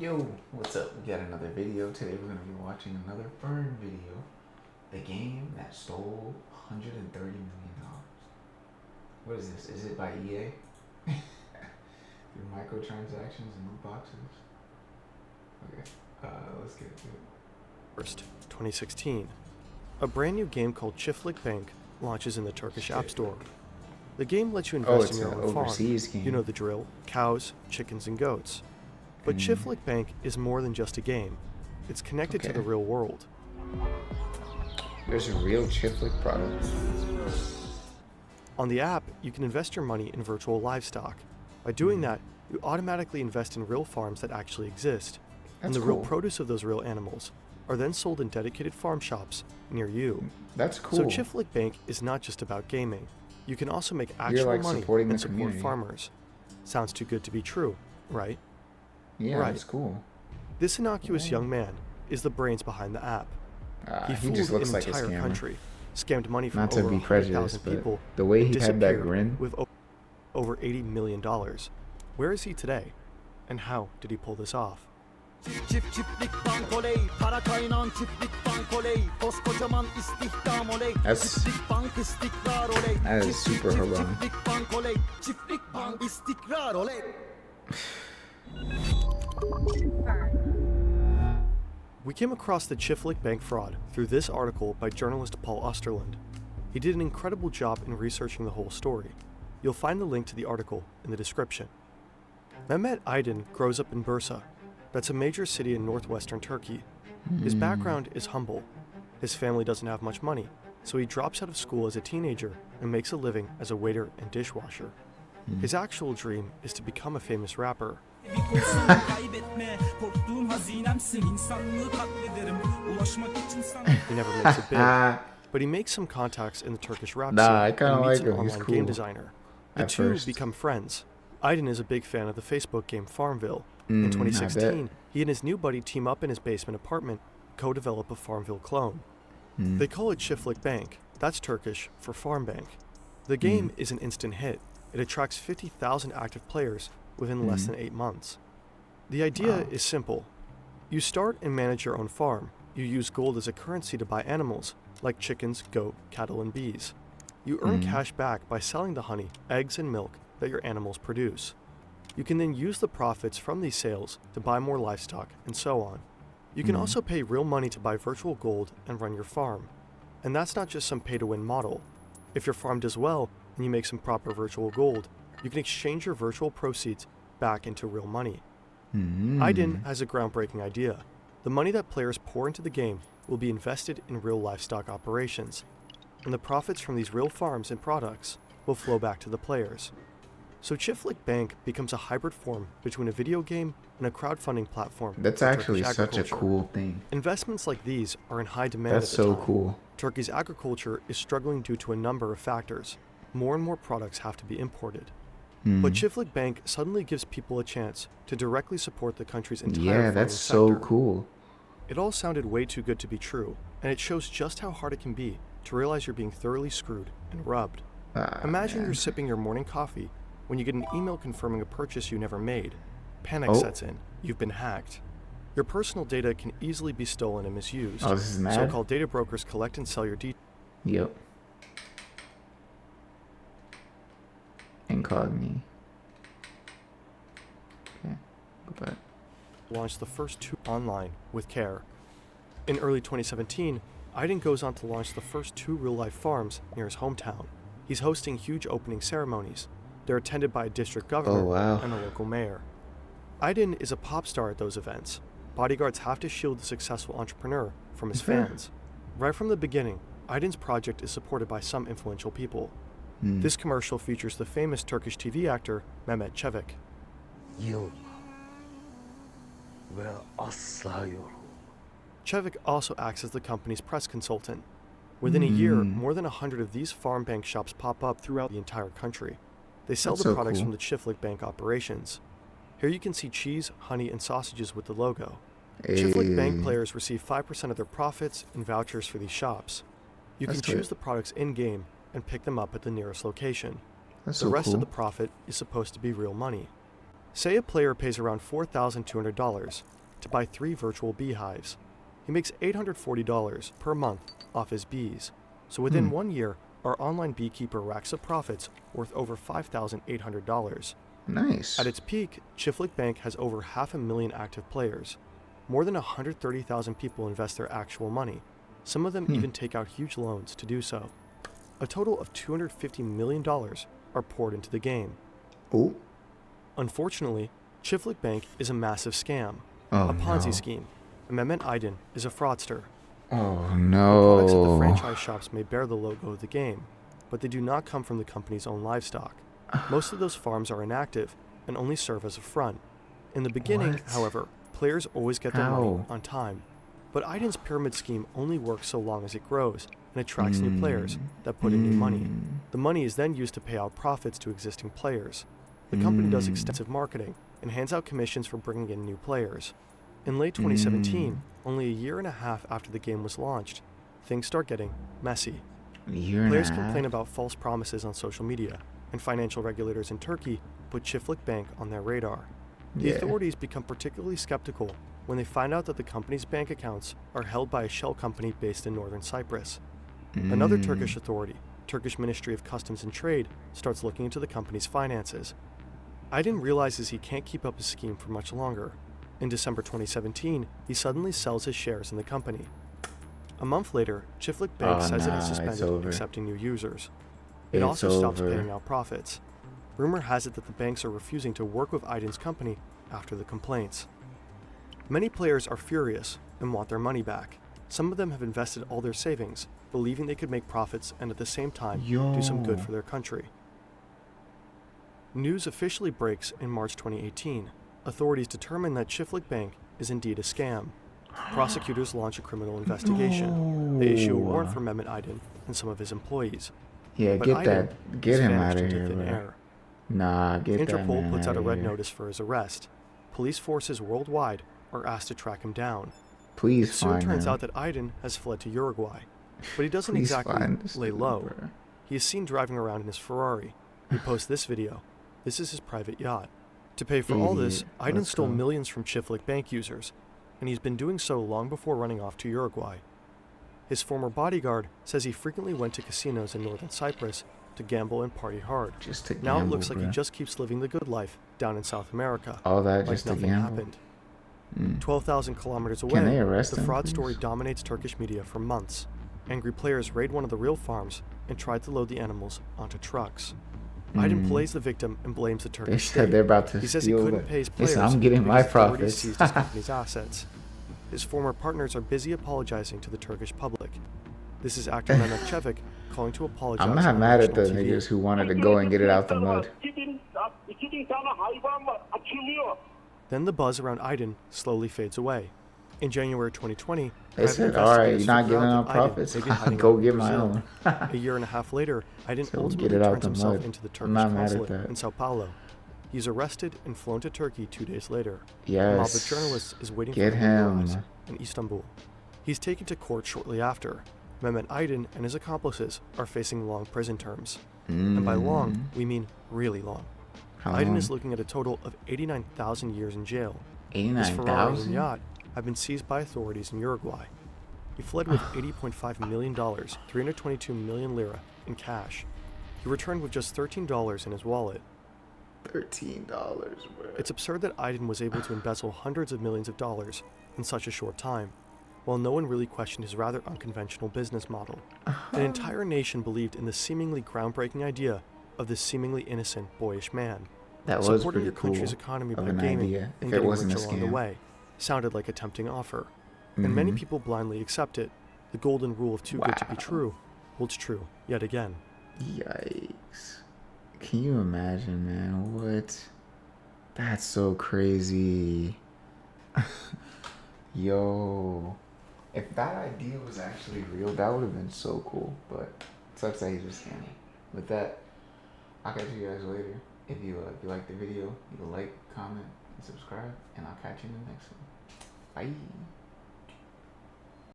Yo, what's up? We got another video. Today we're going to be watching another burn video. The game that stole $130 million. What is this? Is it by EA? Your microtransactions and loot boxes? Okay, let's get into it. 1st, 2016. A brand new game called Çiftlik Bank launches in the Turkish App Store. The game lets you invest in your own farm. Game. You know the drill: cows, chickens, and goats. But Çiftlik Bank is more than just a game. It's connected to the real world. There's a real Çiftlik product. On the app, you can invest your money in virtual livestock. By doing that, you automatically invest in real farms that actually exist. And the real produce of those real animals are then sold in dedicated farm shops near you. That's cool. So Çiftlik Bank is not just about gaming. You can also make actual money and support farmers. Sounds too good to be true, right? Yeah, right. That's cool. This innocuous young man is the brains behind the app. He just looks an like entire a scammer. country, scammed money from Not to over be 100,000 prejudiced, people, but the way and he had that grin. with over $80 million. Where is he today? And how did he pull this off? That is super haram. We came across the Çiftlik Bank fraud through this article by journalist Paul Osterland. He did an incredible job in researching the whole story. You'll find the link to the article in the description. Mehmet Aydin grows up in Bursa. That's a major city in northwestern Turkey. His background is humble. His family doesn't have much money, so he drops out of school as a teenager and makes a living as a waiter and dishwasher. His actual dream is to become a famous rapper. He never makes it big, but he makes some contacts in the Turkish rap scene and meets an online game designer. The two become friends. Aydin is a big fan of the Facebook game Farmville. In 2016, he and his new buddy team up in his basement apartment, co-develop a Farmville clone. They call it Çiftlik Bank. That's Turkish for farm bank. The game is an instant hit. It attracts 50,000 active players within less than 8 months. The idea is simple. You start and manage your own farm. You use gold as a currency to buy animals, like chickens, goat, cattle, and bees. You earn cash back by selling the honey, eggs, and milk that your animals produce. You can then use the profits from these sales to buy more livestock, and so on. You can also pay real money to buy virtual gold and run your farm. And that's not just some pay-to-win model. If your farm does well and you make some proper virtual gold, you can exchange your virtual proceeds back into real money. Aydin has a groundbreaking idea. The money that players pour into the game will be invested in real livestock operations, and the profits from these real farms and products will flow back to the players. So Çiftlik Bank becomes a hybrid form between a video game and a crowdfunding platform. That's actually such a cool thing. Investments like these are in high demand That's at the so time. cool. Turkey's agriculture is struggling due to a number of factors. More and more products have to be imported. But Çiftlik Bank suddenly gives people a chance to directly support the country's entire farming that's sector. so cool. It all sounded way too good to be true, and it shows just how hard it can be to realize you're being thoroughly screwed and rubbed. Imagine you're sipping your morning coffee when you get an email confirming a purchase you never made. Panic sets in. You've been hacked. Your personal data can easily be stolen and misused. This is mad. So-called data brokers collect and sell your details. Yep. Incogni. Okay. Go back. Launched the first 2 online with care. In early 2017, Aydin goes on to launch the first 2 real-life farms near his hometown. He's hosting huge opening ceremonies. They're attended by a district governor and a local mayor. Aydin is a pop star at those events. Bodyguards have to shield the successful entrepreneur from his fans. Right from the beginning, Aydin's project is supported by some influential people. This commercial features the famous Turkish TV actor Mehmet Çevik. Çevik also acts as the company's press consultant. Within a year, more than 100 of these farm bank shops pop up throughout the entire country. They sell the products from the Çiftlik Bank operations. Here you can see cheese, honey, and sausages with the logo. Çiftlik Bank players receive 5% of their profits in vouchers for these shops. You can choose the products in-game and pick them up at the nearest location. The rest of the profit is supposed to be real money. Say a player pays around $4,200 to buy 3 virtual beehives. He makes $840 per month off his bees. So within 1 year, our online beekeeper racks up profits worth over $5,800. Nice. At its peak, Chiflik Bank has over 500,000 active players. More than 130,000 people invest their actual money. Some of them even take out huge loans to do so. A total of $250 million are poured into the game. Ooh. Unfortunately, Chiflik Bank is a massive scam, a Ponzi scheme. And Mehmet Aydin is a fraudster. Oh The products of the no. franchise shops may bear the logo of the game, but they do not come from the company's own livestock. Most of those farms are inactive and only serve as a front. In the beginning, What? however, players always get their money How? on time. But Aydin's pyramid scheme only works so long as it grows and attracts new players that put in new money. The money is then used to pay out profits to existing players. The company does extensive marketing and hands out commissions for bringing in new players. In late 2017, only a year and a half after the game was launched, things start getting messy. Players complain about false promises on social media, and financial regulators in Turkey put Chiflik Bank on their radar. The authorities become particularly skeptical when they find out that the company's bank accounts are held by a shell company based in northern Cyprus. Another Turkish authority, Turkish Ministry of Customs and Trade, starts looking into the company's finances. Aydin realizes he can't keep up his scheme for much longer. In December 2017, he suddenly sells his shares in the company. A month later, Chiflik Bank says it has suspended accepting new users. It also stops paying out profits. Rumor has it that the banks are refusing to work with Aydin's company after the complaints. Many players are furious and want their money back. Some of them have invested all their savings, believing they could make profits and at the same time do some good for their country. News officially breaks in March 2018. Authorities determine that Chiflik Bank is indeed a scam. Prosecutors launch a criminal investigation. They issue a warrant for Mehmet Aydin and some of his employees. Yeah, But get Aydin that. Get has him vanished out of into here, thin bro. air. Nah, get that man Interpol puts out a outta red here. notice for his arrest. Police forces worldwide are asked to track him down. Please It soon find turns him. out that Aydin has fled to Uruguay. But he doesn't Please exactly find this lay dude, low. bro. He is seen driving around in his Ferrari. He posts this video. This is his private yacht. To pay for all this, Idiot. Aydin Let's stole go. millions from Chiflik Bank users, and he's been doing so long before running off to Uruguay. His former bodyguard says he frequently went to casinos in northern Cyprus to gamble and party hard. Just to gamble, Now it looks like he bro. just keeps living the good life down in South America, All that like just to nothing gamble. happened. Mm. 12,000 kilometers Can they away, arrest the him, fraud please? story dominates Turkish media for months. Angry players raid one of the real farms and tried to load the animals onto trucks. Aydin plays the victim and blames the They Turkish said state. they're about to He says he steal couldn't it. pay his He players said, I'm getting my because authorities profits. seized his company's assets. His former partners are busy apologizing to the Turkish public. This is actor Mehmet Çevik calling to apologize. I'm not on mad at the national TV. niggas who wanted to go and get it out the mud. Then the buzz around Aydin slowly fades away. In January 2020, They said, private alright, investigators you're not figure giving out out that Aydin profits? may be hiding Go out in get my Brazil. own. A year and a half later, Aydin So ultimately get it out turns the himself mud. into the I'm Turkish not mad at consulate that. in Sao Paulo. He's arrested and flown to Turkey 2 days later. A mob of Yes. journalists is waiting Get for him to him. arrive in Istanbul. He's taken to court shortly after. Mehmet Aydin and his accomplices are facing long prison terms. And by long, we mean really long. How Aydin long? is looking at a total of 89,000 years in jail. His Ferrari and 89,000? yacht have been seized by authorities in Uruguay. He fled with $80.5 million, 322 million lira, in cash. He returned with just $13 in his wallet. $13, bro. It's absurd that Aydin was able to embezzle hundreds of millions of dollars in such a short time, while no one really questioned his rather unconventional business model. An entire nation believed in the seemingly groundbreaking idea of this seemingly innocent, boyish man. That was Supporting pretty the cool country's economy of by an gaming idea. and If it getting wasn't a rich along the scam. way sounded like a tempting offer, and many Mhm. people blindly accept it. The golden rule of too good to be Wow. true holds true yet again. Yikes. Can you imagine, man? What? That's so crazy. Yo. If that idea was actually real, that would have been so cool. But it sucks that he's just scamming. With that, I'll catch you guys later. If you like the video, you like, comment, and subscribe. And I'll catch you in the next one. Bye.